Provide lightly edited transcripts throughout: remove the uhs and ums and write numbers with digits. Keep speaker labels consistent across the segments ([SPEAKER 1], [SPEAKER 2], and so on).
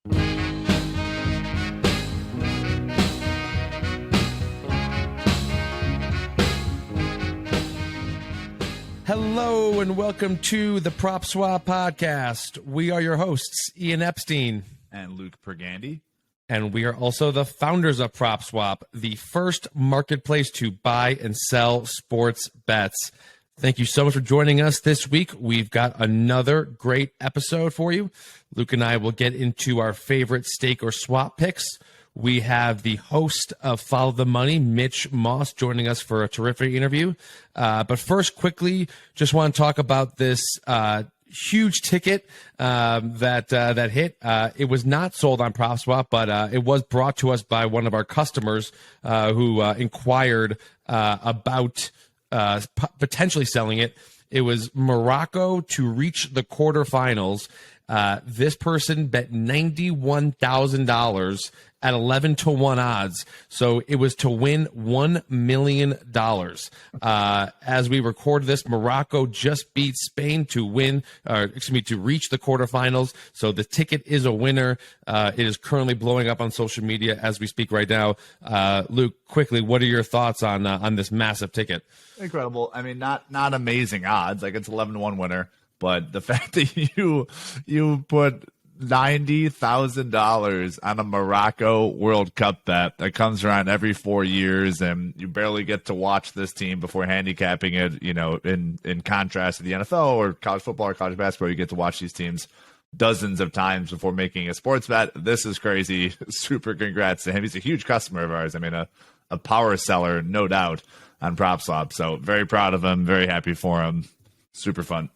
[SPEAKER 1] Hello and welcome to the PropSwap podcast. We are your hosts, Ian Epstein
[SPEAKER 2] and Luke Pergande.
[SPEAKER 1] And we are also the founders of PropSwap, the first marketplace to buy and sell sports bets. Thank you so much for joining us this week. We've got another great episode for you. Luke and I will get into our favorite stake or swap picks. We have the host of Follow the Money, Mitch Moss, joining us for a terrific interview. But first, quickly, just want to talk about this huge ticket that hit. It was not sold on PropSwap, but it was brought to us by one of our customers who inquired about potentially selling it. It was Morocco to reach the quarterfinals. This person bet $91,000 at 11-1 odds. So it was to win $1 million. As we record this, Morocco just beat Spain to to reach the quarterfinals. So the ticket is a winner. It is currently blowing up on social media as we speak right now. Luke, quickly, what are your thoughts on this massive ticket?
[SPEAKER 2] Incredible. I mean, not amazing odds. Like, it's 11-1 winner. But the fact that you put $90,000 on a Morocco World Cup bet that comes around every 4 years, and you barely get to watch this team before handicapping it, in contrast to the NFL or college football or college basketball, you get to watch these teams dozens of times before making a sports bet. This is crazy. Super congrats to him. He's a huge customer of ours. I mean, a power seller, no doubt, on PropSwap. So very proud of him. Very happy for him. Super fun.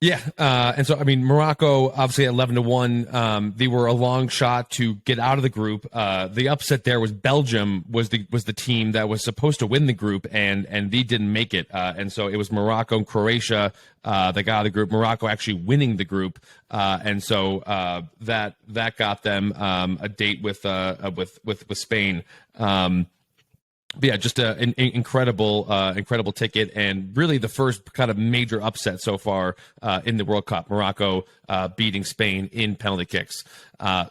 [SPEAKER 1] Yeah, and so I mean, Morocco obviously at 11-1. They were a long shot to get out of the group. The upset there was Belgium was the team that was supposed to win the group, and they didn't make it. And so it was Morocco and Croatia that got out of the group. Morocco actually winning the group, and so that got them a date with Spain. But yeah, just an incredible ticket, and really the first kind of major upset so far in the World Cup. Morocco beating Spain in penalty kicks.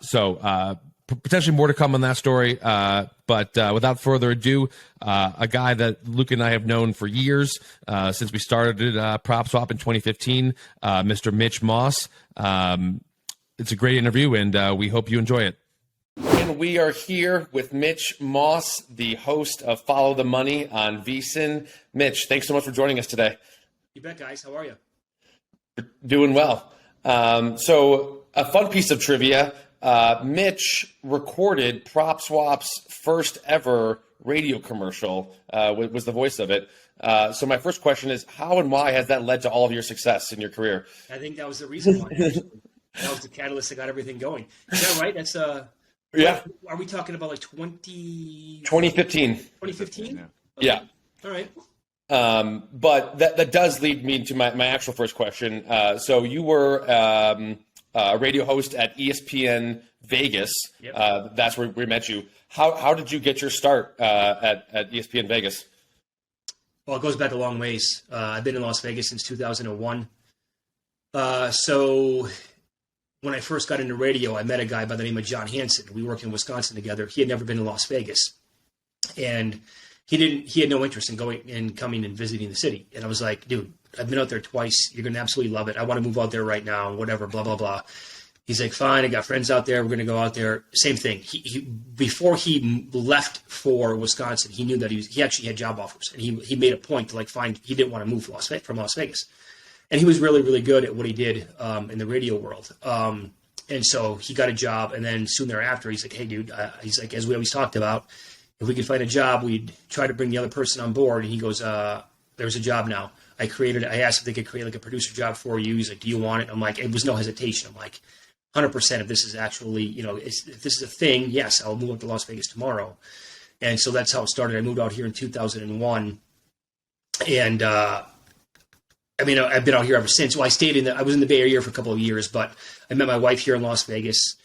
[SPEAKER 1] So potentially more to come on that story. But without further ado, a guy that Luke and I have known for years, since we started PropSwap in 2015, Mr. Mitch Moss. It's a great interview, and we hope you enjoy it. And we are here with Mitch Moss, the host of Follow the Money on VSiN. Mitch, thanks so much for joining us today.
[SPEAKER 3] You bet, guys. How are you?
[SPEAKER 1] Doing well. So a fun piece of trivia. Mitch recorded PropSwap's first ever radio commercial, was the voice of it. So my first question is, how and why has that led to all of your success in your career?
[SPEAKER 3] I think that was the reason why. That was the catalyst that got everything going. Is that right? That's
[SPEAKER 1] yeah.
[SPEAKER 3] Are we talking about like 2015?
[SPEAKER 1] 2015? Yeah.
[SPEAKER 3] All right.
[SPEAKER 1] But that does lead me to my actual first question. So you were a radio host at ESPN Vegas. Yep. That's where we met you. How did you get your start at ESPN Vegas?
[SPEAKER 3] Well, it goes back a long ways. I've been in Las Vegas since 2001. So when I first got into radio, I met a guy by the name of John Hansen. We worked in Wisconsin together. He had never been to Las Vegas, and he had no interest in coming and visiting the city. And I was like, dude, I've been out there twice. You're going to absolutely love it. I want to move out there right now, whatever, blah, blah, blah. He's like, fine, I got friends out there. We're going to go out there. Same thing. He before he left for Wisconsin, he knew that he actually had job offers, and he made a point to he didn't want to move from Las Vegas. And he was really, really good at what he did in the radio world. And so he got a job, and then soon thereafter, he's like, hey, dude, he's like, as we always talked about, if we could find a job, we'd try to bring the other person on board. And he goes, there's a job now. I asked if they could create like a producer job for you. He's like, do you want it? I'm like, it was no hesitation. I'm like, 100% if this is actually, if this is a thing, yes, I'll move up to Las Vegas tomorrow. And so that's how it started. I moved out here in 2001. And, I've been out here ever since. Well, I was in the Bay Area for a couple of years, but I met my wife here in Las Vegas.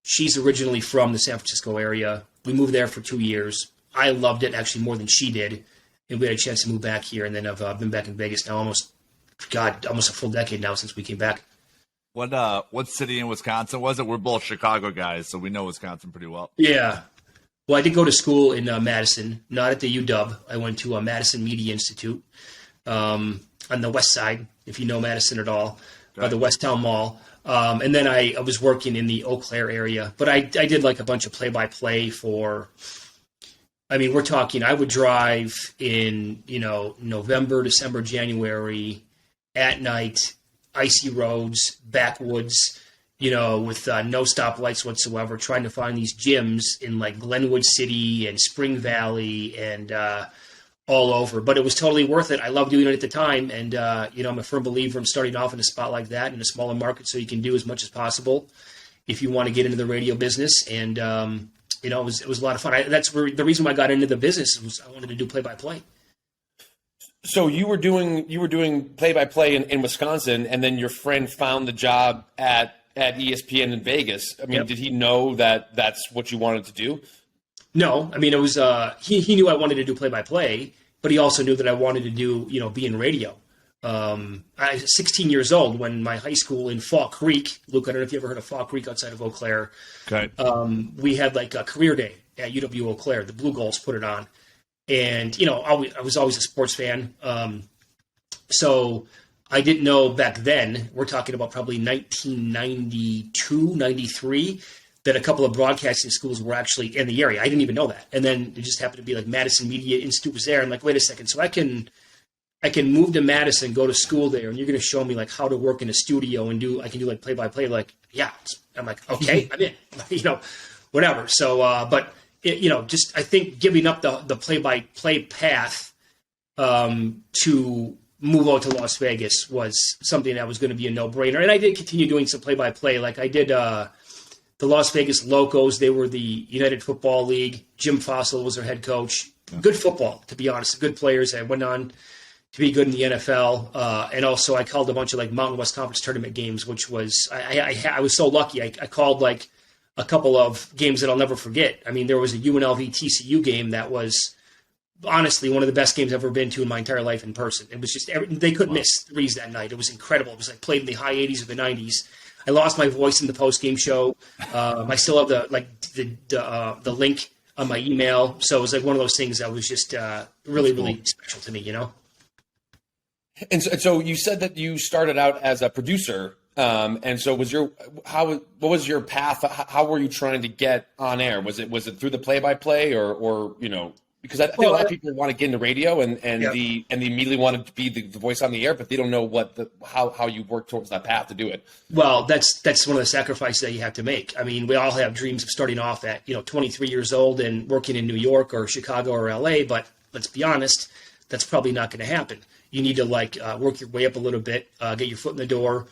[SPEAKER 3] She's originally from the San Francisco area. We moved there for 2 years. I loved it actually more than she did. And we had a chance to move back here. And then I've been back in Vegas now almost a full decade now since we came back.
[SPEAKER 2] What city in Wisconsin was it? We're both Chicago guys, so we know Wisconsin pretty well.
[SPEAKER 3] Yeah. Well, I did go to school in Madison, not at the UW. I went to Madison Media Institute on the west side, if you know Madison at all, by the West Town Mall. And then I was working in the Eau Claire area. But I did like a bunch of play-by-play for, I mean, we're talking, I would drive in, November, December, January, at night, icy roads, backwoods, with no stoplights whatsoever, trying to find these gyms in like Glenwood City and Spring Valley and all over. But it was totally worth it. I loved doing it at the time. And, I'm a firm believer in starting off in a spot like that in a smaller market so you can do as much as possible if you want to get into the radio business. And, it was a lot of fun. That's the reason why I got into the business was I wanted to do play-by-play.
[SPEAKER 1] So you were doing play-by-play in Wisconsin, and then your friend found the job at ESPN in Vegas. I mean,
[SPEAKER 3] Yep.
[SPEAKER 1] Did he know that that's what you wanted to do?
[SPEAKER 3] No, I mean, it was he knew I wanted to do play-by-play, but he also knew that I wanted to do, be in radio. I was 16 years old when my high school in Fall Creek, Luke, I don't know if you ever heard of Fall Creek outside of Eau Claire.
[SPEAKER 2] Okay.
[SPEAKER 3] We had like a career day at UW Eau Claire. The Blue Gulls put it on. And, I was always a sports fan. So I didn't know back then, we're talking about probably 1992, 93, that a couple of broadcasting schools were actually in the area. I didn't even know that. And then it just happened to be like Madison Media Institute was there. I'm like, wait a second. So I can move to Madison, go to school there, and you're going to show me like how to work in a studio and I can do like play-by-play. Like, yeah. I'm like, okay, I'm in, whatever. So, but just I think giving up the play-by-play path to move out to Las Vegas was something that was going to be a no-brainer. And I did continue doing some play-by-play. Like I did the Las Vegas Locos. They were the United Football League. Jim Fossil was their head coach. Good football, to be honest. Good players. I went on to be good in the NFL. And also I called a bunch of like Mountain West Conference tournament games, which was, I was so lucky. I called like a couple of games that I'll never forget. I mean, there was a UNLV TCU game that was honestly one of the best games I've ever been to in my entire life in person. It was just, they couldn't miss threes that night. It was incredible. It was like played in the high 80s or the 90s. I lost my voice in the post-game show. I still have the link on my email. So it was like one of those things that was just really, really special to me,
[SPEAKER 1] And so you said that you started out as a producer. And so what was your path? How were you trying to get on air? Was it through the play-by-play or because I think a lot of people want to get into radio and they immediately want to be the voice on the air, but they don't know how you work towards that path to do it.
[SPEAKER 3] Well, that's one of the sacrifices that you have to make. I mean, we all have dreams of starting off at 23 years old and working in New York or Chicago or LA, but let's be honest, that's probably not going to happen. You need to work your way up a little bit, get your foot in the door.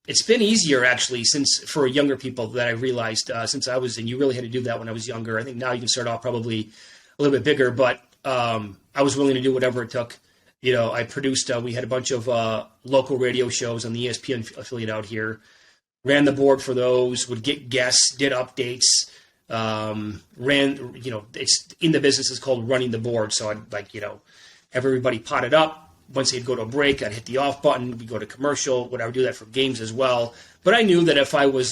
[SPEAKER 3] It's been easier actually for younger people that I realized since I was, and you really had to do that when I was younger. I think now you can start off probably a little bit bigger, but I was willing to do whatever it took. I produced, we had a bunch of local radio shows on the ESPN affiliate out here, ran the board for those, would get guests, did updates, it's in the business is called running the board. So I'd have everybody potted up. Once they'd go to a break, I'd hit the off button. We'd go to commercial. I would do that for games as well. But I knew that if I was,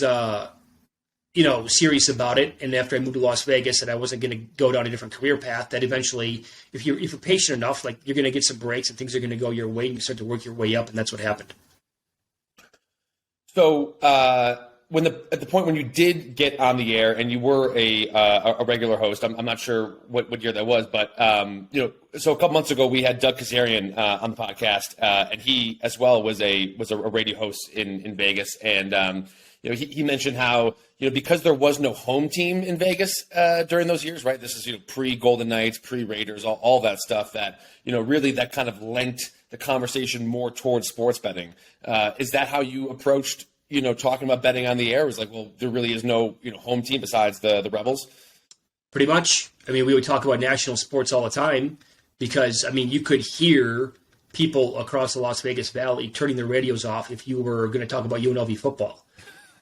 [SPEAKER 3] serious about it, and after I moved to Las Vegas, that I wasn't going to go down a different career path. That eventually, if you're patient enough, you're going to get some breaks and things are going to go your way, and you start to work your way up, and that's what happened.
[SPEAKER 1] So at the point when you did get on the air and you were a regular host, I'm not sure what year that was, but so a couple months ago we had Doug Kazarian on the podcast, and he as well was a radio host in Vegas, and he mentioned how because there was no home team in Vegas during those years, right? This is pre Golden Knights, pre Raiders, all that stuff that really that kind of lent the conversation more towards sports betting. Is that how you approached? Talking about betting on the air? Was like, well, there really is no, home team besides the Rebels. Pretty much.
[SPEAKER 3] I mean, we would talk about national sports all the time because, I mean, you could hear people across the Las Vegas Valley turning their radios off if you were going to talk about UNLV football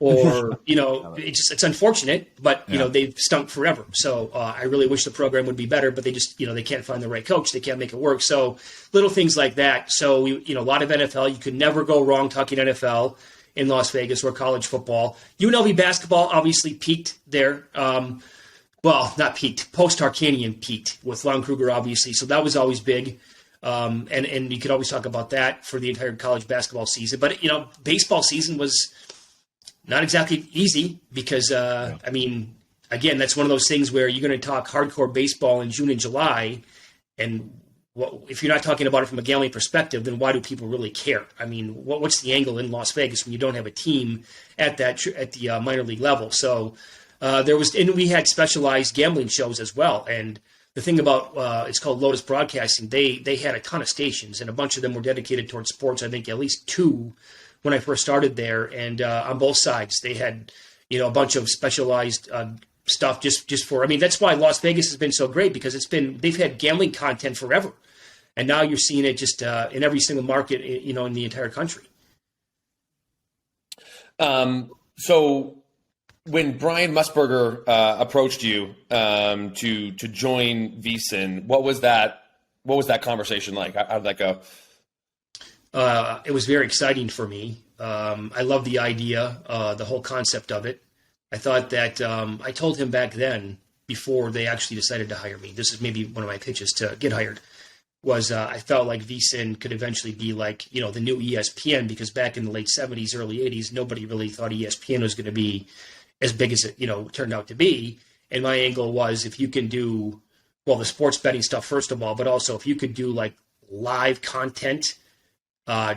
[SPEAKER 3] or, it's unfortunate, but, they've stunk forever. So I really wish the program would be better, but they just, they can't find the right coach. They can't make it work. So little things like that. So, a lot of NFL, you could never go wrong talking NFL in Las Vegas or college football. UNLV basketball obviously peaked there. Well, not peaked, post-Tarkanian peaked with Lon Kruger, obviously. So that was always big. And you could always talk about that for the entire college basketball season. But, baseball season was not exactly easy because, again, that's one of those things where you're going to talk hardcore baseball in June and July. And if you're not talking about it from a gambling perspective, then why do people really care? I mean, what's the angle in Las Vegas when you don't have a team at the minor league level? So and we had specialized gambling shows as well. And the thing about it's called Lotus Broadcasting. They had a ton of stations, and a bunch of them were dedicated towards sports. I think at least 2 when I first started there, and on both sides they had a bunch of specialized stuff just for. I mean, that's why Las Vegas has been so great because they've had gambling content forever, and now you're seeing it just in every single market in the entire country.
[SPEAKER 1] So when Brian Musburger approached you to join VSiN, what was that conversation like? How did that go?
[SPEAKER 3] It was very exciting for me. I love the idea, the whole concept of it. I thought that I told him back then, before they actually decided to hire me, this is maybe one of my pitches to get hired, was I felt like VSiN could eventually be like, the new ESPN, because back in the late 70s, early 80s, nobody really thought ESPN was going to be as big as it, turned out to be. And my angle was, if you can do, the sports betting stuff, first of all, but also if you could do like live content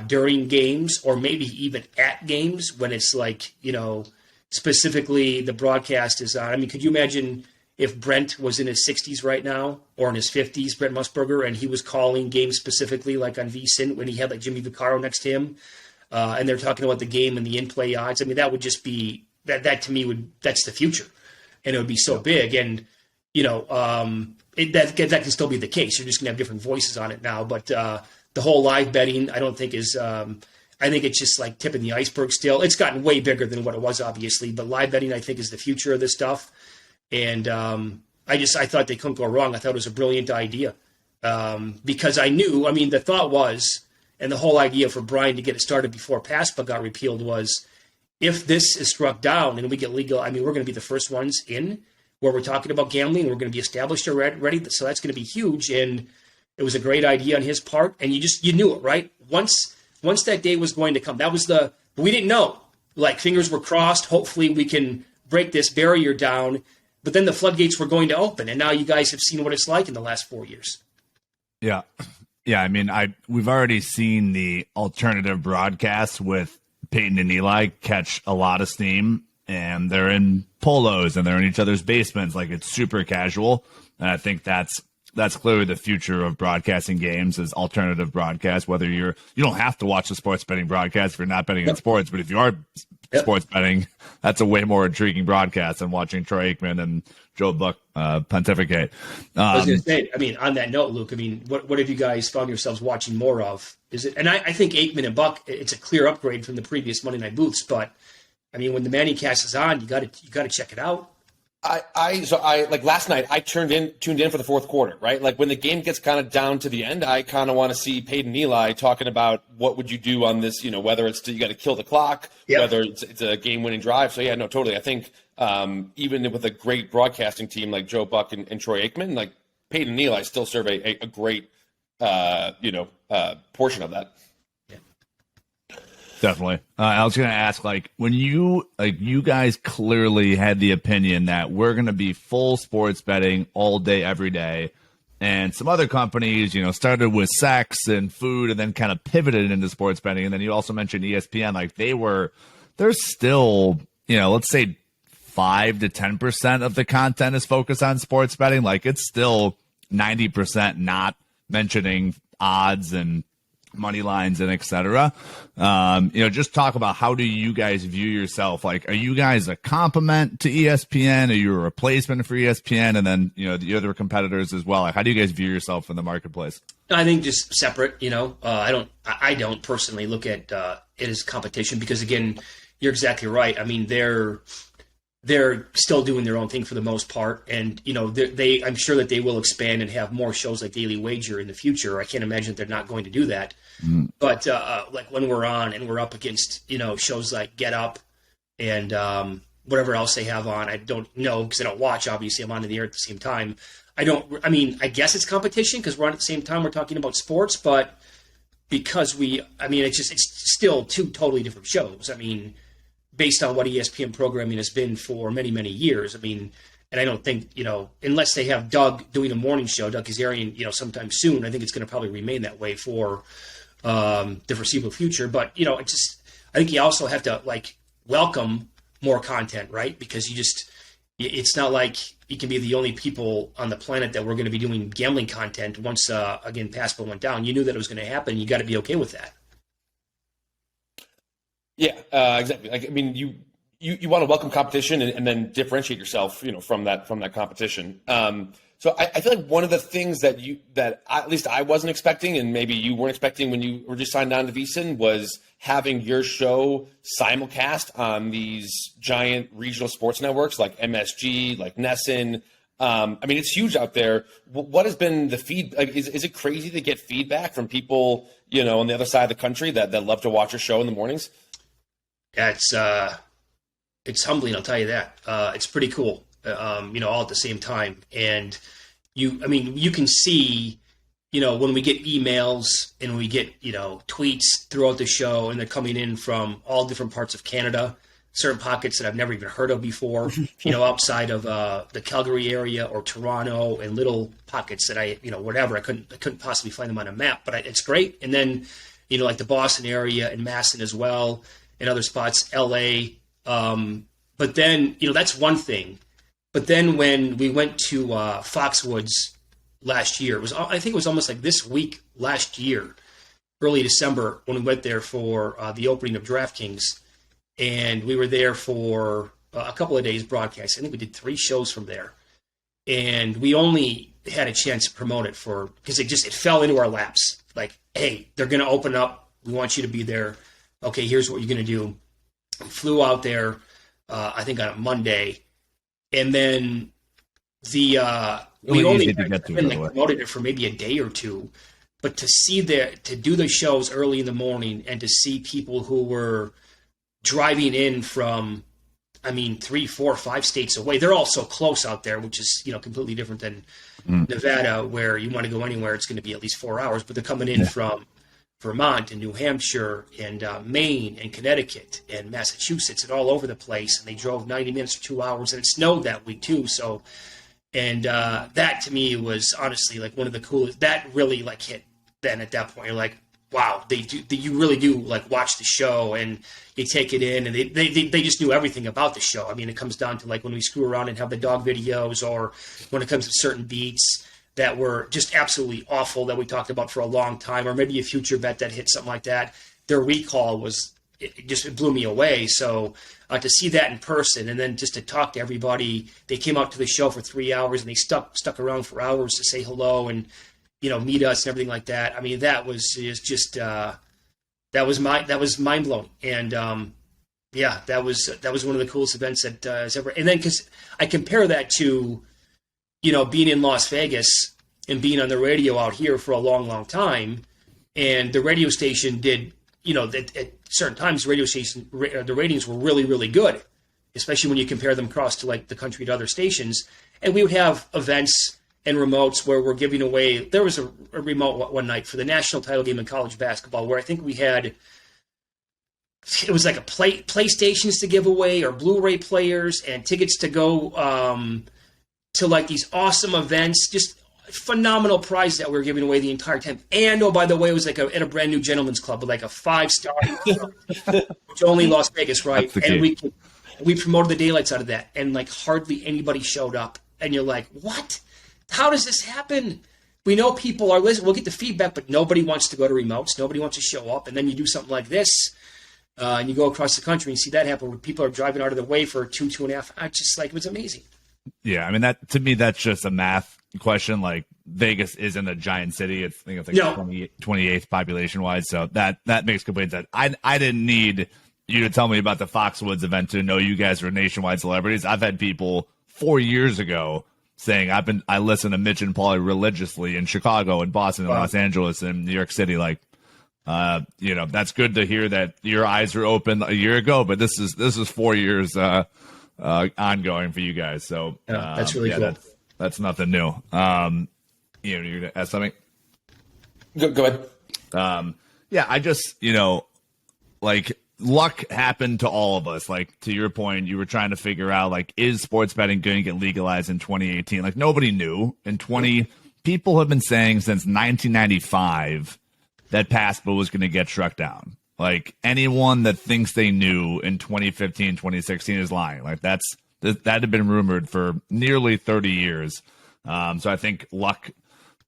[SPEAKER 3] during games, or maybe even at games when it's like, specifically the broadcast is on. I mean, could you imagine if Brent was in his 60s right now, or in his 50s, Brent Musburger, and he was calling games specifically like on VSiN when he had like Jimmy Vaccaro next to him, and they're talking about the game and the in-play odds. I mean, that would just be, that to me that's the future, and it would be so big. And, that can still be the case. You're just gonna have different voices on it now, but the whole live betting, I don't think is, I think it's just like tipping the iceberg still. It's gotten way bigger than what it was, obviously, but live betting, I think, is the future of this stuff. And I thought they couldn't go wrong. I thought it was a brilliant idea because I knew, the thought was, and the whole idea for Brian to get it started before PASPA got repealed was, if this is struck down and we get legal, we're going to be the first ones in where we're talking about gambling. We're going to be established already. So that's going to be huge. And it was a great idea on his part. And you knew it, right? Once that day was going to come, we didn't know. Like, fingers were crossed. Hopefully we can break this barrier down. But then the floodgates were going to open. And now you guys have seen what it's like in the last 4 years.
[SPEAKER 2] Yeah. Yeah. We've already seen the alternative broadcasts with Peyton and Eli catch a lot of steam, and they're in polos and they're in each other's basements. Like, it's super casual. And I think that's clearly the future of broadcasting games, is alternative broadcast. Whether you don't have to watch the sports betting broadcast if you're not betting on sports, but if you are sports betting, that's a way more intriguing broadcast than watching Troy Aikman and Joe Buck pontificate.
[SPEAKER 3] I was going to say, on that note, Luke, what have you guys found yourselves watching more of? Is it? And I think Aikman and Buck, it's a clear upgrade from the previous Monday Night Booths, but when the Manning cast is on, you got to check it out.
[SPEAKER 1] I like last night, I tuned in for the fourth quarter, right? Like, when the game gets kind of down to the end, I kind of want to see Peyton and Eli talking about what would you do on this, whether it's you got to kill the clock, whether it's a game-winning drive. So, yeah, no, totally. I think even with a great broadcasting team like Joe Buck and Troy Aikman, like, Peyton and Eli still serve a great, portion of that.
[SPEAKER 2] Definitely. I was going to ask, when you guys clearly had the opinion that we're going to be full sports betting all day, every day. And some other companies, started with sex and food and then kind of pivoted into sports betting. And then you also mentioned ESPN, they're still, let's say 5 to 10% of the content is focused on sports betting. Like, it's still 90% not mentioning odds and money lines and et cetera. Just talk about, how do you guys view yourself? Like, are you guys a complement to ESPN? Are you a replacement for ESPN? And then, the other competitors as well. Like, how do you guys view yourself in the marketplace?
[SPEAKER 3] I think just separate, I don't personally look at it as competition because, again, you're exactly right. I mean, they're still doing their own thing for the most part, and I'm sure that they will expand and have more shows like Daily Wager in the future. I can't imagine that they're not going to do that. But like when we're on and we're up against shows like Get Up and whatever else they have on, I don't know because I don't watch. Obviously, I'm on the air at the same time. I guess it's competition because we're on at the same time. We're talking about sports, but because it's still two totally different shows. I mean, based on what ESPN programming has been for many, many years. I mean, and I don't think, unless they have Doug doing a morning show, Doug Kazarian, sometime soon, I think it's going to probably remain that way for the foreseeable future. But, I think you also have to welcome more content, right? Because it's not like you can be the only people on the planet that we're going to be doing gambling content once, again, PASPA went down. You knew that it was going to happen. You got to be okay with that.
[SPEAKER 4] Yeah, exactly. Like, I mean, you want to welcome competition and then differentiate yourself, from that competition. So I feel like one of the things that at least I wasn't expecting, and maybe you weren't expecting when you were just signed on to VSiN, was having your show simulcast on these giant regional sports networks like MSG, like Nesson. I mean, it's huge out there. What has been the feedback? Is it crazy to get feedback from people, on the other side of the country that love to watch your show in the mornings?
[SPEAKER 3] Yeah, it's humbling, I'll tell you that. It's pretty cool, all at the same time. And you can see, when we get emails and we get, tweets throughout the show, and they're coming in from all different parts of Canada, certain pockets that I've never even heard of before, outside of the Calgary area or Toronto, and little pockets that I couldn't possibly find them on a map, but it's great. And then, like the Boston area and Masson as well, and other spots, LA. But then, that's one thing. But then when we went to Foxwoods last year, I think it was almost like this week last year, early December, when we went there for the opening of DraftKings. And we were there for a couple of days broadcast. I think we did 3 shows from there. And we only had a chance to promote it because it fell into our laps. Like, hey, they're going to open up. We want you to be there. Okay, here's what you're going to do. We flew out there, I think on a Monday, and then we only promoted it for maybe a day or two. But to do the shows early in the morning and to see people who were driving in from, 3, 4, 5 states away, they're all so close out there, which is completely different than Nevada, where you want to go anywhere, it's going to be at least 4 hours. But they're coming in from Vermont and New Hampshire and Maine and Connecticut and Massachusetts and all over the place. And they drove 90 minutes or 2 hours, and it snowed that week too. So, and that to me was honestly like one of the coolest. That really hit. Then at that point, you're like, wow, you really do watch the show and you take it in, and they just knew everything about the show. It comes down to when we screw around and have the dog videos, or when it comes to certain beats that were just absolutely awful that we talked about for a long time, or maybe a future bet that hit something like that. Their recall it blew me away. So to see that in person, and then just to talk to everybody, they came out to the show for 3 hours and they stuck around for hours to say hello and, meet us and everything like that. That was that was mind blowing. And that was one of the coolest events that has ever. And then because I compare that to, being in Las Vegas and being on the radio out here for a long, long time, and the radio station did, at certain times, the ratings were really, really good, especially when you compare them across to the country to other stations. And we would have events and remotes where we're giving away. There was a remote one night for the national title game in college basketball where I think we had, it was like a PlayStations to give away, or Blu-ray players, and tickets to go to these awesome events, just phenomenal prizes that we were giving away the entire time. And by the way, it was at a brand new gentleman's club with a 5-star, which only Las Vegas, right? And we promoted the daylights out of that, and hardly anybody showed up. And you're like, what? How does this happen? We know people are listening. We'll get the feedback, but nobody wants to go to remotes. Nobody wants to show up. And then you do something like this, and you go across the country and see that happen where people are driving out of their way for 2.5. I just it was amazing.
[SPEAKER 2] Yeah, that to me, that's just a math question. Vegas isn't a giant city. I think it's 28th population wise. So that makes complete sense. I didn't need you to tell me about the Foxwoods event to know you guys are nationwide celebrities. I've had people 4 years ago saying I listen to Mitch and Paulie religiously in Chicago and Boston and Los Angeles and New York City. Like, that's good to hear that your eyes were open a year ago, but this is 4 years ongoing for you guys. So
[SPEAKER 3] that's really cool.
[SPEAKER 2] That's nothing new. You're gonna ask something.
[SPEAKER 4] Go ahead.
[SPEAKER 2] I just, like, luck happened to all of us. Like, to your point, you were trying to figure out, like, is sports betting going to get legalized in 2018? Like, nobody knew. People have been saying since 1995 that PASPA was going to get struck down. Like, anyone that thinks they knew in 2015, 2016 is lying. Like, that had been rumored for nearly 30 years. So I think luck,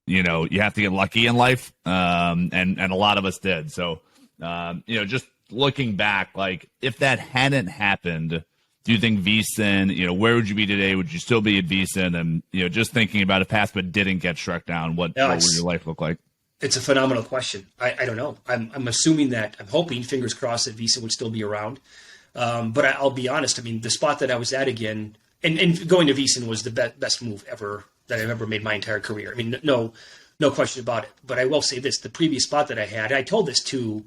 [SPEAKER 2] you have to get lucky in life. And a lot of us did. So, just looking back, like, if that hadn't happened, do you think VSiN, where would you be today? Would you still be at VSiN? And, just thinking about if PASPA didn't get struck down, what would your life look like?
[SPEAKER 3] It's a phenomenal question. I don't know. I'm assuming that, I'm hoping, fingers crossed, that VSiN would still be around. But I'll be honest. I mean, the spot that I was at again, and going to VSiN was the best move ever that I've ever made my entire career. I mean, no question about it. But I will say this: the previous spot that I had, I told this to,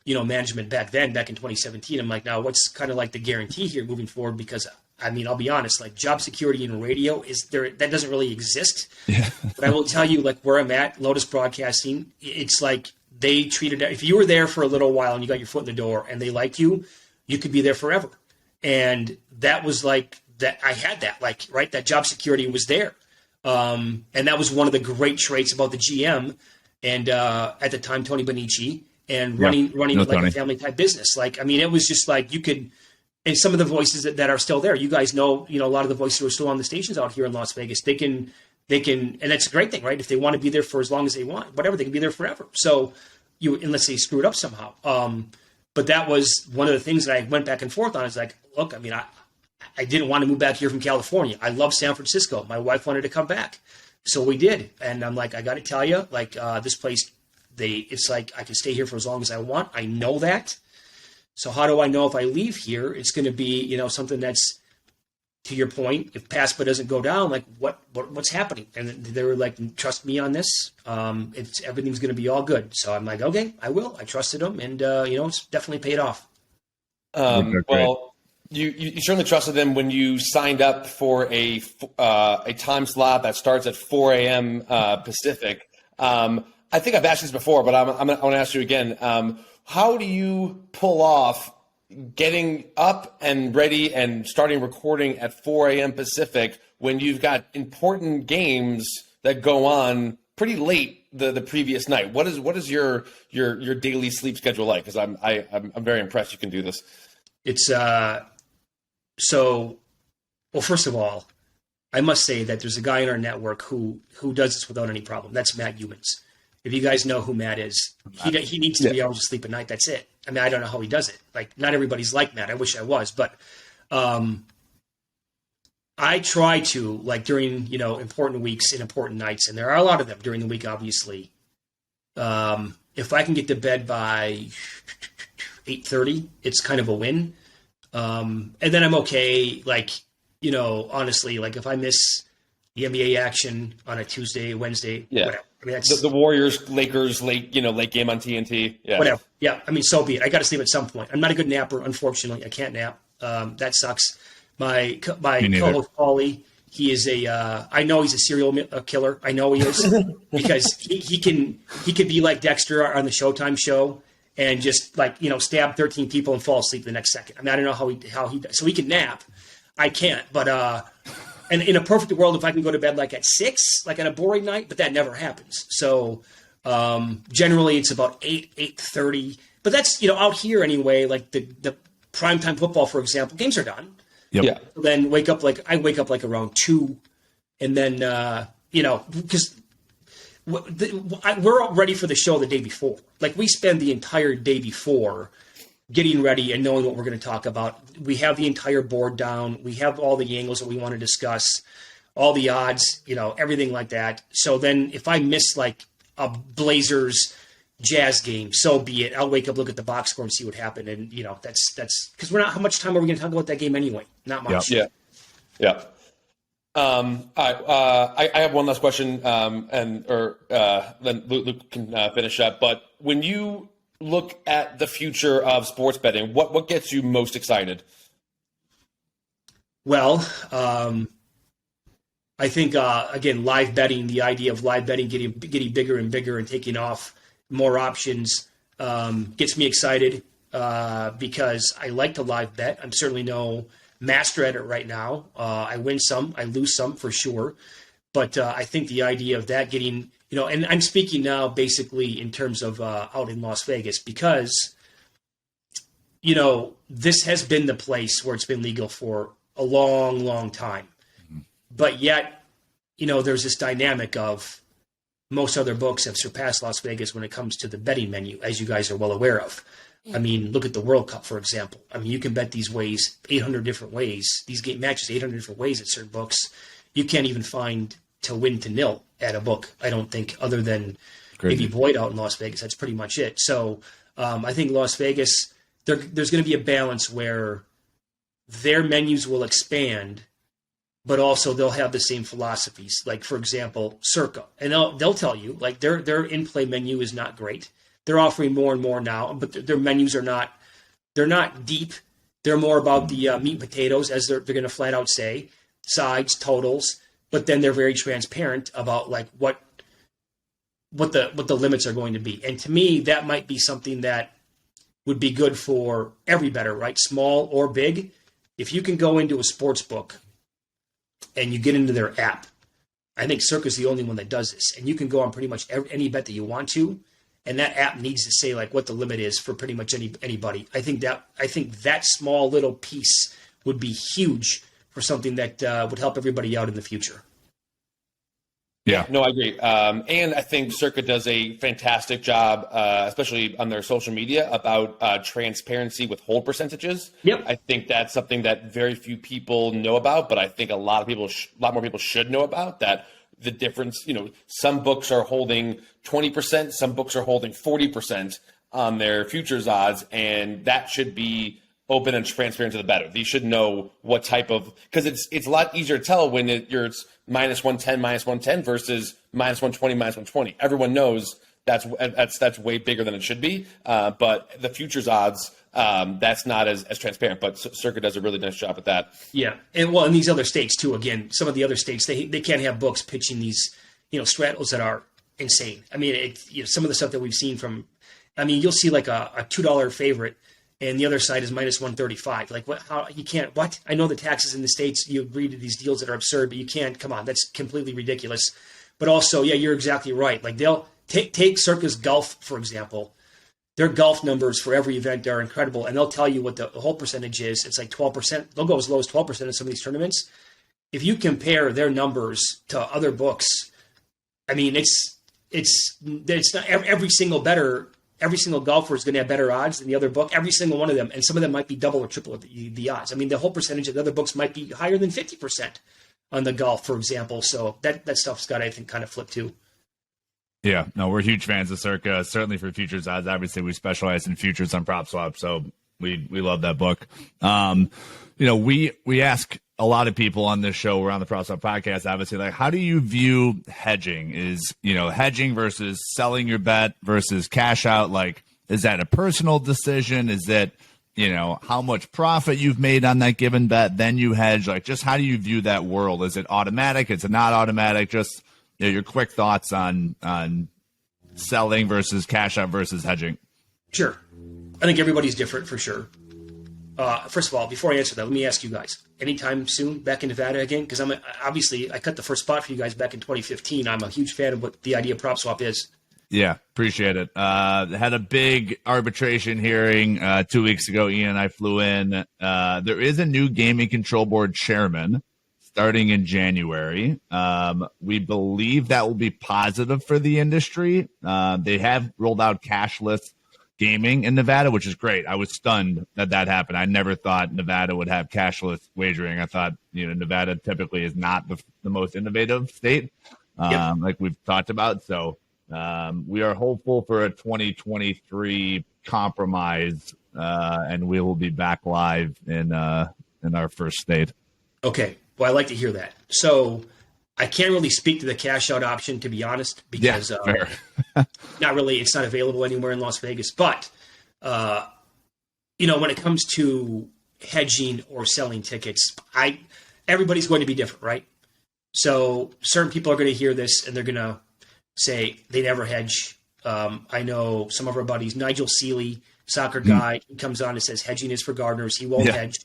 [SPEAKER 3] management back in 2017. I'm like, now what's kind of like the guarantee here moving forward? Because I mean, I'll be honest, like, job security in radio that doesn't really exist. Yeah. But I will tell you, like, where I'm at, Lotus Broadcasting, it's like they treated, if you were there for a little while and you got your foot in the door and they liked you, you could be there forever. And that was like that. I had that, like, right. That job security was there. And that was one of the great traits about the GM. And, at the time, Tony Bonici, and running like Tony. A family type business. Like, I mean, it was just like, you could, and some of the voices that are still there, you guys know, a lot of the voices who are still on the stations out here in Las Vegas, they can, and that's a great thing, right? If they want to be there for as long as they want, whatever, they can be there forever. So unless they screw it up somehow. But that was one of the things that I went back and forth on. Is like, look, I mean, I didn't want to move back here from California. I love San Francisco. My wife wanted to come back. So we did. And I'm like, I got to tell you, like, this place, it's like, I can stay here for as long as I want. I know that. So how do I know if I leave here, it's going to be, something that's, to your point, if PASPA doesn't go down, like what's happening? And they were like, trust me on this. Everything's going to be all good. So I'm like, okay, I will. I trusted them, and it's definitely paid off.
[SPEAKER 4] Well, you certainly trusted them when you signed up for a time slot that starts at 4 a.m. Pacific. I think I've asked this before, but I want to ask you again. How do you pull off getting up and ready and starting recording at 4 a.m. Pacific when you've got important games that go on pretty late the previous night? What is your daily sleep schedule like? Because I'm very impressed you can do this.
[SPEAKER 3] It's well, first of all, I must say that there's a guy in our network who does this without any problem. That's Matt Humans. If you guys know who Matt is, he needs 3 hours of sleep a night. That's it. I mean, I don't know how he does it. Like, not everybody's like Matt. I wish I was, but I try to, like, during, important weeks and important nights, and there are a lot of them during the week, obviously. If I can get to bed by 8:30, it's kind of a win. And then I'm okay. Like, honestly, like, if I miss the NBA action on a Tuesday, Wednesday, whatever. I mean, that's
[SPEAKER 4] the Warriors, Lakers, late game on TNT. Yeah.
[SPEAKER 3] Whatever. Yeah. I mean, so be it. I got to sleep at some point. I'm not a good napper, unfortunately. I can't nap. That sucks. My co-host Paulie, he is I know he's a serial killer. I know he is because he could be like Dexter on the Showtime show and just, like, stab 13 people and fall asleep the next second. I mean, I don't know how he does. So he can nap. I can't, but and in a perfect world, if I can go to bed like at 6, like on a boring night, but that never happens. So generally it's about 8:30, but that's, out here anyway, like the primetime football, for example, games are done.
[SPEAKER 2] Yep.
[SPEAKER 3] Yeah. Then I wake up like around 2, and then, because we're all ready for the show the day before. Like, we spend the entire day before getting ready and knowing what we're going to talk about. We have the entire board down. We have all the angles that we want to discuss, all the odds, everything like that. So then if I miss, like, a Blazers, Jazz game, so be it. I'll wake up, look at the box score, and see what happened. And that's because we're not. How much time are we going to talk about that game anyway? Not much.
[SPEAKER 4] Yeah. All right. I have one last question, then Luke can finish up. But when you look at the future of sports betting, what gets you most excited?
[SPEAKER 3] Well, I think again, live betting. The idea of live betting getting bigger and bigger and taking off, more options gets me excited because I like to live bet. I'm certainly no master at it right now. I win some, I lose some for sure. But I think the idea of that getting, and I'm speaking now basically in terms of out in Las Vegas because, this has been the place where it's been legal for a long, long time. Mm-hmm. But yet, there's this dynamic of most other books have surpassed Las Vegas when it comes to the betting menu, as you guys are well aware of. I mean, look at the World Cup, for example. I mean, you can bet these ways, 800 different ways, these game matches 800 different ways at certain books. You can't even find to win to nil at a book, I don't think, other than maybe Boyd out in Las Vegas. That's pretty much it. So I think Las Vegas, there's going to be a balance where their menus will expand, but also they'll have the same philosophies. Like, for example, Circa. And they'll tell you, like, their in-play menu is not great. They're offering more and more now, but their menus they're not deep. They're more about the meat and potatoes, as they're going to flat out say, sides, totals, but then they're very transparent about like what the limits are going to be. And to me, that might be something that would be good for every bettor, right? Small or big. If you can go into a sports book and you get into their app, I think Circa's the only one that does this. And you can go on pretty much any bet that you want to. And that app needs to say like what the limit is for pretty much anybody. I think that small little piece would be huge for something that would help everybody out in the future.
[SPEAKER 4] Yeah, no, I agree. And I think Circa does a fantastic job, especially on their social media, about transparency with hold percentages.
[SPEAKER 3] Yep.
[SPEAKER 4] I think that's something that very few people know about, but I think a lot more people should know about that. The difference, some books are holding 20%, some books are holding 40% on their futures odds, and that should be open and transparent to the bettor. They should know what type of, because it's a lot easier to tell when it's minus 110 versus minus 120, minus 120. Everyone knows that's way bigger than it should be. But the futures odds, that's not as transparent. But Circa does a really nice job at that.
[SPEAKER 3] Yeah, and in these other states too. Again, some of the other states they can't have books pitching these straddles that are insane. I mean, some of the stuff that we've seen from, you'll see like a $2 favorite. And the other side is minus 135. Like, what? How you can't? What? I know the taxes in the States. You agree to these deals that are absurd, but you can't. Come on, that's completely ridiculous. But also, yeah, you're exactly right. Like they'll take Circa's golf, for example. Their golf numbers for every event are incredible, and they'll tell you what the whole percentage is. It's like 12%. They'll go as low as 12% in some of these tournaments. If you compare their numbers to other books, I mean, it's not every single bettor. Every single golfer is going to have better odds than the other book, every single one of them. And some of them might be double or triple the odds. I mean, the whole percentage of the other books might be higher than 50% on the golf, for example. So that stuff's got, I think, kind of flip too.
[SPEAKER 2] Yeah, no, we're huge fans of Circa, certainly for futures odds. Obviously, we specialize in futures on PropSwap, so we love that book. We ask a lot of people on this show, we're on the PropSwap podcast, obviously, like, how do you view hedging? Is, hedging versus selling your bet versus cash out? Like, is that a personal decision? Is that, how much profit you've made on that given bet, then you hedge? Like, just how do you view that world? Is it automatic? Is it not automatic? Just, your quick thoughts on selling versus cash out versus hedging.
[SPEAKER 3] Sure. I think everybody's different for sure. First of all, before I answer that, let me ask you guys, anytime soon back in Nevada again? Because I cut the first spot for you guys back in 2015. I'm a huge fan of what the idea of PropSwap is.
[SPEAKER 2] Yeah, appreciate it. Had a big arbitration hearing 2 weeks ago. Ian and I flew in. There is a new gaming control board chairman starting in January. We believe that will be positive for the industry. They have rolled out cashless gaming in Nevada, which is great. I was stunned that happened. I never thought Nevada would have cashless wagering. I thought, Nevada typically is not the most innovative state, like we've talked about. So We are hopeful for a 2023 compromise, and we will be back live in our first state.
[SPEAKER 3] Okay. Well, I like to hear that. So I can't really speak to the cash out option, to be honest, because
[SPEAKER 2] fair.
[SPEAKER 3] not really, it's not available anywhere in Las Vegas. But, when it comes to hedging or selling tickets, everybody's going to be different, right? So certain people are going to hear this and they're going to say they never hedge. I know some of our buddies, Nigel Seeley, soccer guy, he comes on and says hedging is for gardeners. He won't hedge.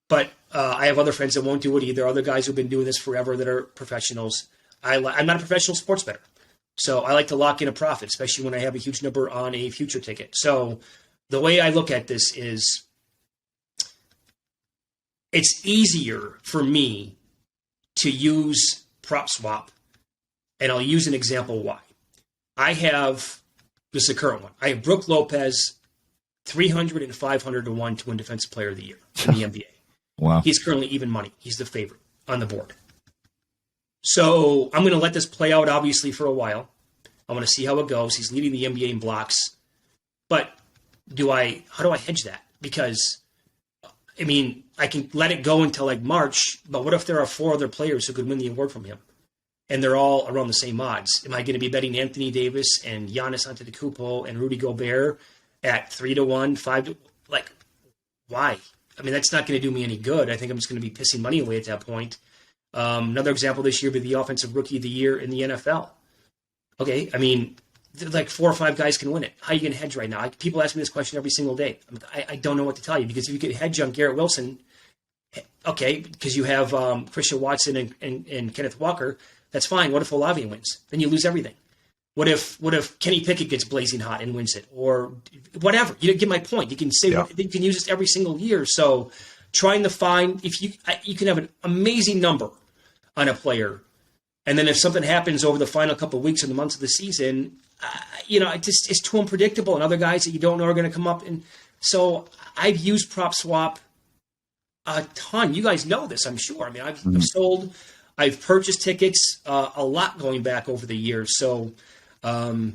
[SPEAKER 3] But I have other friends that won't do it either. Other guys who've been doing this forever that are professionals. I'm not a professional sports bettor. So I like to lock in a profit, especially when I have a huge number on a future ticket. So the way I look at this is it's easier for me to use PropSwap, and I'll use an example why. This is the current one. I have Brook Lopez, 300 and 500 to 1 to win Defensive Player of the Year in the NBA.
[SPEAKER 2] Wow.
[SPEAKER 3] He's currently even money. He's the favorite on the board. So I'm going to let this play out, obviously, for a while. I want to see how it goes. He's leading the NBA in blocks. But how do I hedge that? Because, I can let it go until like March, but what if there are 4 other players who could win the award from him? And they're all around the same odds. Am I going to be betting Anthony Davis and Giannis Antetokounmpo and Rudy Gobert at 3 to 1, 5 to why? That's not going to do me any good. I think I'm just going to be pissing money away at that point. Another example this year would be the Offensive Rookie of the Year in the NFL. Okay, like 4 or 5 guys can win it. How are you going to hedge right now? People ask me this question every single day. I don't know what to tell you, because if you could hedge on Garrett Wilson, okay, because you have Christian Watson and Kenneth Walker, that's fine. What if Olave wins? Then you lose everything. What if Kenny Pickett gets blazing hot and wins it, or whatever? You get my point. You can say you can use this every single year. So trying to find, if you can have an amazing number on a player, and then if something happens over the final couple of weeks or the months of the season, it's too unpredictable. And other guys that you don't know are going to come up. And so I've used PropSwap a ton. You guys know this, I'm sure. I've sold, I've purchased tickets a lot going back over the years. So I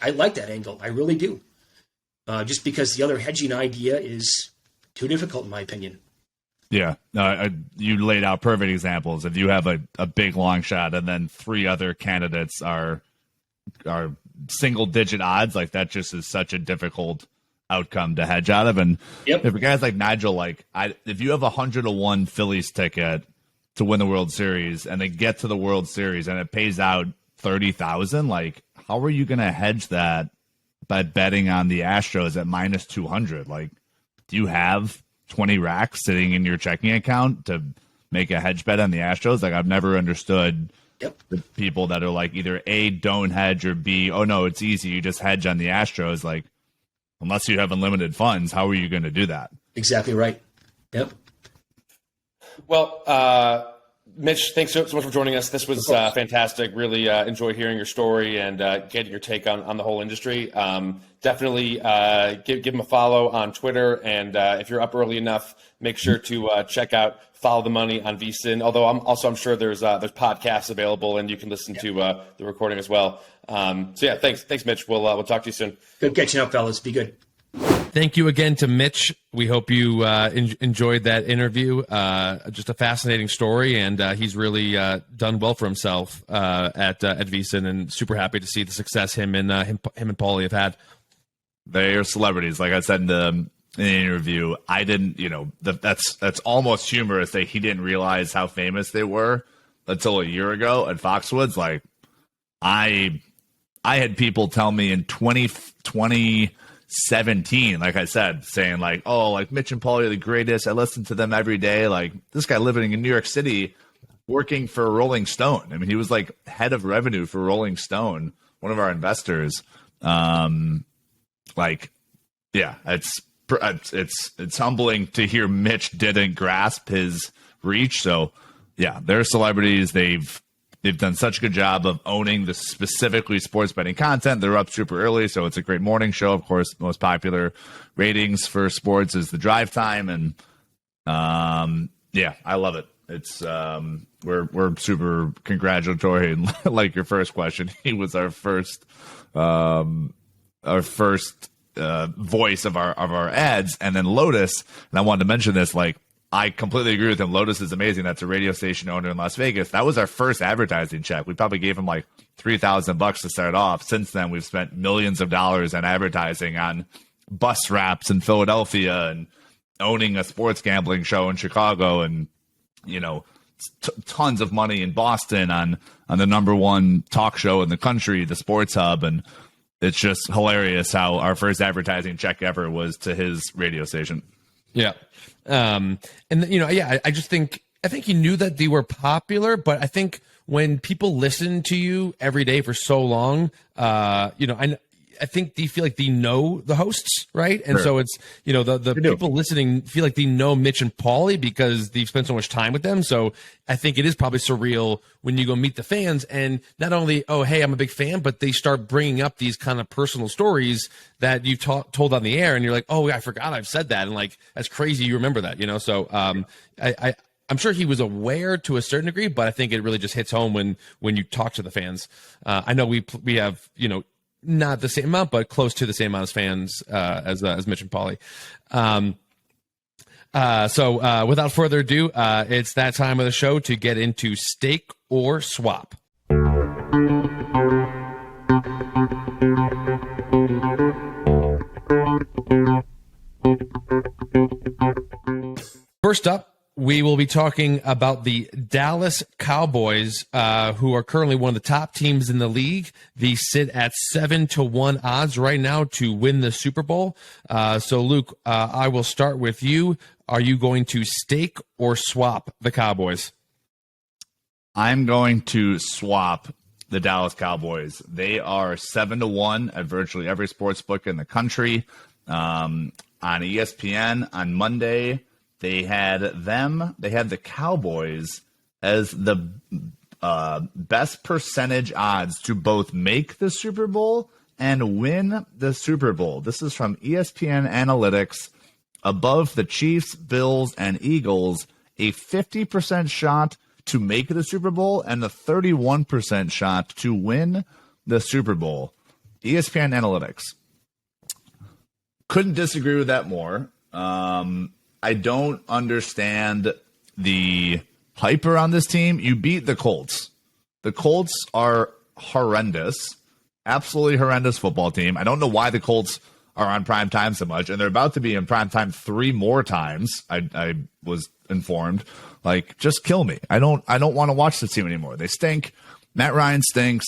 [SPEAKER 3] like that angle. I really do. Just because the other hedging idea is too difficult, in my opinion.
[SPEAKER 2] Yeah, you laid out perfect examples. If you have a big long shot and then 3 other candidates are single digit odds, like that just is such a difficult outcome to hedge out of. And if a guy's like Nigel, if you have 100 to 1 Phillies ticket to win the World Series and they get to the World Series and it pays out 30,000, how are you going to hedge that by betting on the Astros at minus 200? Do you have 20 racks sitting in your checking account to make a hedge bet on the Astros? I've never understood the people that are either A, don't hedge, or B, oh no, it's easy, you just hedge on the Astros. Unless you have unlimited funds, how are you going to do that?
[SPEAKER 3] Exactly right. Yep.
[SPEAKER 4] Well, Mitch, thanks so much for joining us. This was fantastic. Really enjoyed hearing your story and getting your take on the whole industry. Definitely give him a follow on Twitter. And if you're up early enough, make sure to check out Follow the Money on VSiN. Although I'm sure there's podcasts available and you can listen to the recording as well. Thanks, Mitch. We'll talk to you soon.
[SPEAKER 3] Good catching up, fellas. Be good.
[SPEAKER 1] Thank you again to Mitch. We hope you enjoyed that interview. Just a fascinating story, and he's really done well for himself at VSiN, and super happy to see the success him and Paulie have had.
[SPEAKER 2] They are celebrities, like I said in the interview. I didn't, that's almost humorous that he didn't realize how famous they were until a year ago at Foxwoods. I had people tell me in 2017, like I said, saying Mitch and Paulie are the greatest. I listen to them every day. This guy living in New York City, working for Rolling Stone. He was head of revenue for Rolling Stone, one of our investors. It's humbling to hear Mitch didn't grasp his reach. So yeah, they're celebrities. They've done such a good job of owning the specifically sports betting content. They're up super early, so it's a great morning show. Of course, most popular ratings for sports is the drive time, and I love it. It's we're super congratulatory. And like your first question, he was our first voice of our ads, and then Lotus. And I wanted to mention this, like, I completely agree with him. Lotus is amazing. That's a radio station owner in Las Vegas. That was our first advertising check. We probably gave him like $3,000 to start off. Since then, we've spent millions of dollars on advertising on bus wraps in Philadelphia and owning a sports gambling show in Chicago, and tons of money in Boston on the number one talk show in the country, the Sports Hub. And it's just hilarious how our first advertising check ever was to his radio station.
[SPEAKER 1] Yeah. I just think he knew that they were popular, but I think when people listen to you every day for so long, I think they feel like they know the hosts, right? And so it's, the people listening feel like they know Mitch and Paulie because they've spent so much time with them. So I think it is probably surreal when you go meet the fans, and not only, oh, hey, I'm a big fan, but they start bringing up these kind of personal stories that you told on the air, and you're like, oh, I forgot I've said that. And like, that's crazy. You remember that, So I'm sure he was aware to a certain degree, but I think it really just hits home when you talk to the fans. I know we have, not the same amount, but close to the same amount as fans as Mitch and Paulie. So without further ado, it's that time of the show to get into Stake or Swap. First up, we will be talking about the Dallas Cowboys, who are currently one of the top teams in the league. They sit at 7-1 odds right now to win the Super Bowl. So, Luke, I will start with you. Are you going to stake or swap the Cowboys?
[SPEAKER 2] I'm going to swap the Dallas Cowboys. They are 7-1 at virtually every sports book in the country. On ESPN on Monday, they had the Cowboys as the best percentage odds to both make the Super Bowl and win the Super Bowl. This is from ESPN Analytics. Above the Chiefs, Bills, and Eagles, a 50% shot to make the Super Bowl and a 31% shot to win the Super Bowl. ESPN Analytics. Couldn't disagree with that more. I don't understand the hype around this team. You beat the Colts. The Colts are horrendous, absolutely horrendous football team. I don't know why the Colts are on prime time so much, and they're about to be in prime time 3 more times. I was informed. Like, just kill me. I don't want to watch this team anymore. They stink. Matt Ryan stinks.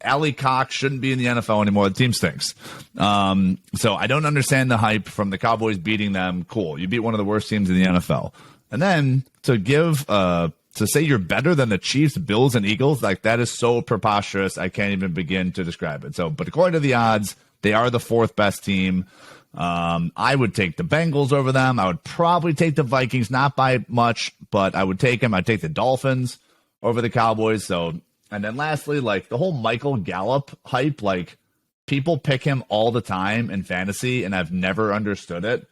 [SPEAKER 2] Ali Cox shouldn't be in the NFL anymore. The team stinks. So I don't understand the hype from the Cowboys beating them. Cool. You beat one of the worst teams in the NFL. And then to say you're better than the Chiefs, Bills, and Eagles, like, that is so preposterous. I can't even begin to describe it. So, but according to the odds, they are the 4th best team. I would take the Bengals over them. I would probably take the Vikings, not by much, but I would take them. I'd take the Dolphins over the Cowboys. So, and then lastly, like, the whole Michael Gallup hype, like, people pick him all the time in fantasy, and I've never understood it.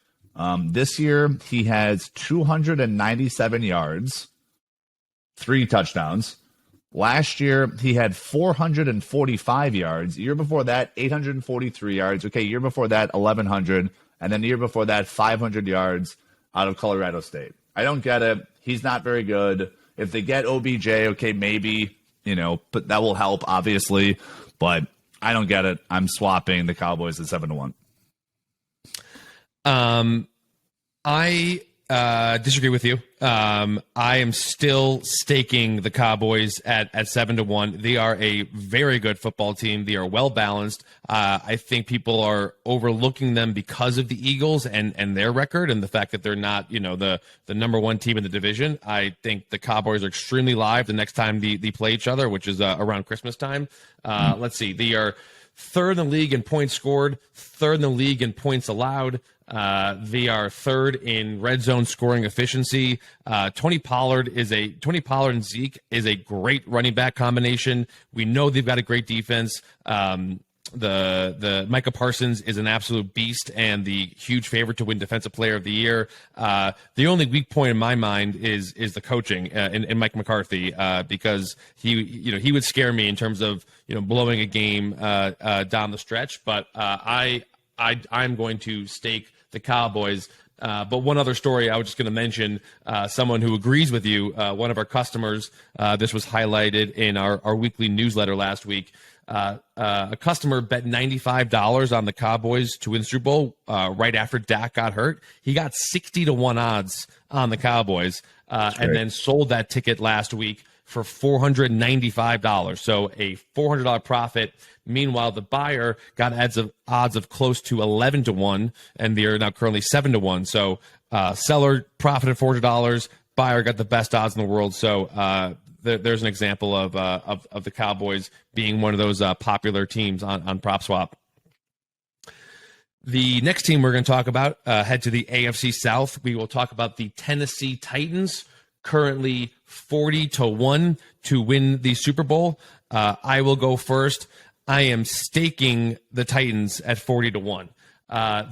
[SPEAKER 2] This year, he has 297 yards, 3 touchdowns. Last year, he had 445 yards. Year before that, 843 yards. Okay, year before that, 1,100. And then the year before that, 500 yards out of Colorado State. I don't get it. He's not very good. If they get OBJ, okay, maybe, but that will help, obviously. But I don't get it. I'm swapping the Cowboys at 7-1.
[SPEAKER 1] I disagree with you. I am still staking the Cowboys at 7-1. They are a very good football team. They are well balanced. I think people are overlooking them because of the Eagles and their record and the fact that they're not, the number 1 team in the division. I think the Cowboys are extremely live the next time they play each other, which is around Christmas time. Let's see. They are 3rd in the league in points scored, 3rd in the league in points allowed. They are 3rd in red zone scoring efficiency. Tony Pollard and Zeke is a great running back combination. We know they've got a great defense. the Micah Parsons is an absolute beast and the huge favorite to win Defensive Player of the Year. The only weak point in my mind is the coaching in Mike McCarthy, because he would scare me in terms of blowing a game down the stretch. But I'm going to stake the Cowboys. But one other story I was just going to mention, someone who agrees with you, one of our customers, this was highlighted in our weekly newsletter last week. A customer bet $95 on the Cowboys to win Super Bowl right after Dak got hurt. He got 60-1 odds on the Cowboys, and then sold that ticket last week for $495. So a $400 profit. Meanwhile, the buyer got odds of close to 11-1, and they are now currently 7-1. So seller profited $400, buyer got the best odds in the world. So there's an example of the Cowboys being one of those popular teams on PropSwap. The next team we're going to talk about, head to the AFC South. We will talk about the Tennessee Titans, currently 40-1 to win the Super Bowl. I will go first. I am staking the Titans at 40-1.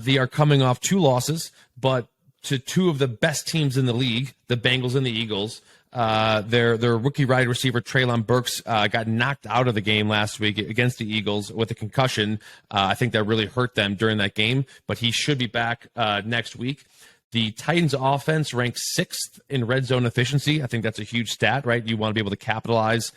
[SPEAKER 1] They are coming off 2 losses, but to 2 of the best teams in the league, the Bengals and the Eagles. Their rookie wide receiver Treylon Burks got knocked out of the game last week against the Eagles with a concussion. I think that really hurt them during that game, but he should be back next week. The Titans offense ranks 6th in red zone efficiency. I think that's a huge stat, right? You want to be able to capitalize,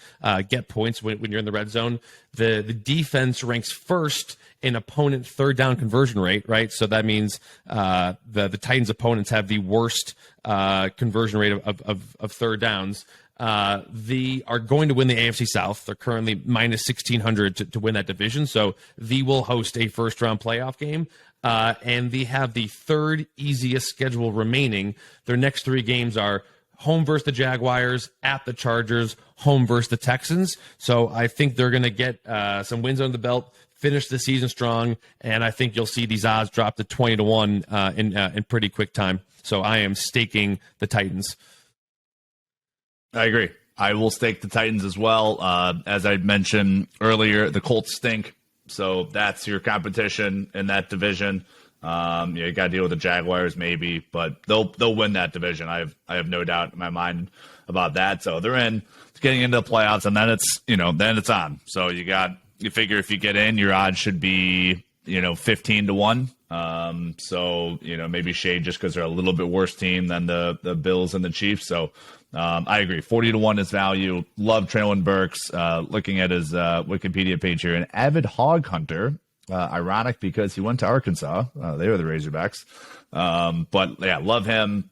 [SPEAKER 1] get points when you're in the red zone. The defense ranks 1st in opponent third down conversion rate, right? So that means the Titans opponents have the worst conversion rate of third downs. They are going to win the AFC South. They're currently minus 1,600 to win that division. So they will host a first round playoff game. And they have the 3rd easiest schedule remaining. Their next 3 games are home versus the Jaguars, at the Chargers, home versus the Texans. So I think they're going to get some wins under the belt, finish the season strong, and I think you'll see these odds drop to 20-1 in pretty quick time. So I am staking the Titans.
[SPEAKER 2] I agree. I will stake the Titans as well. As I mentioned earlier, the Colts stink. So that's your competition in that division. You got to deal with the Jaguars maybe, but they'll win that division. I have no doubt in my mind about that. So they're in, getting into the playoffs, and then it's on. So you figure if you get in, your odds should be 15-1. So maybe shade just because they're a little bit worse team than the Bills and the Chiefs. So I agree. 40-1 is value. Love Treylon Burks. Looking at his Wikipedia page here, an avid hog hunter. Ironic because he went to Arkansas. They were the Razorbacks. But yeah, love him.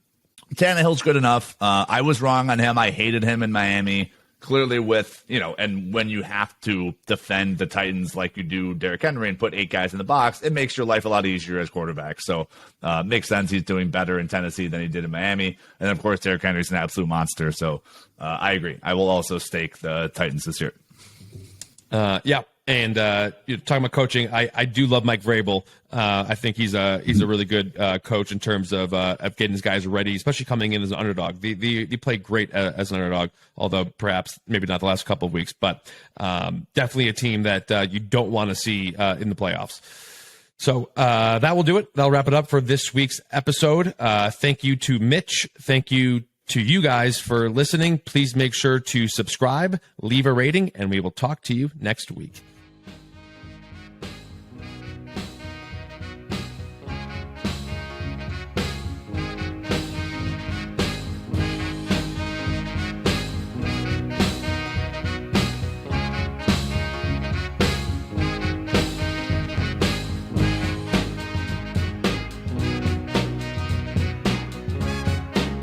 [SPEAKER 2] Tannehill's good enough. I was wrong on him. I hated him in Miami. Clearly with, and when you have to defend the Titans like you do Derrick Henry and put 8 guys in the box, it makes your life a lot easier as quarterback. So makes sense. He's doing better in Tennessee than he did in Miami. And of course, Derrick Henry's an absolute monster. So I agree. I will also stake the Titans this year.
[SPEAKER 1] Yeah. And talking about coaching, I do love Mike Vrabel. I think he's a really good coach in terms of getting his guys ready, especially coming in as an underdog. They play great as an underdog, although perhaps maybe not the last couple of weeks, but definitely a team that you don't want to see in the playoffs. So that will do it. That'll wrap it up for this week's episode. Thank you to Mitch. Thank you to you guys for listening. Please make sure to subscribe, leave a rating, and we will talk to you next week.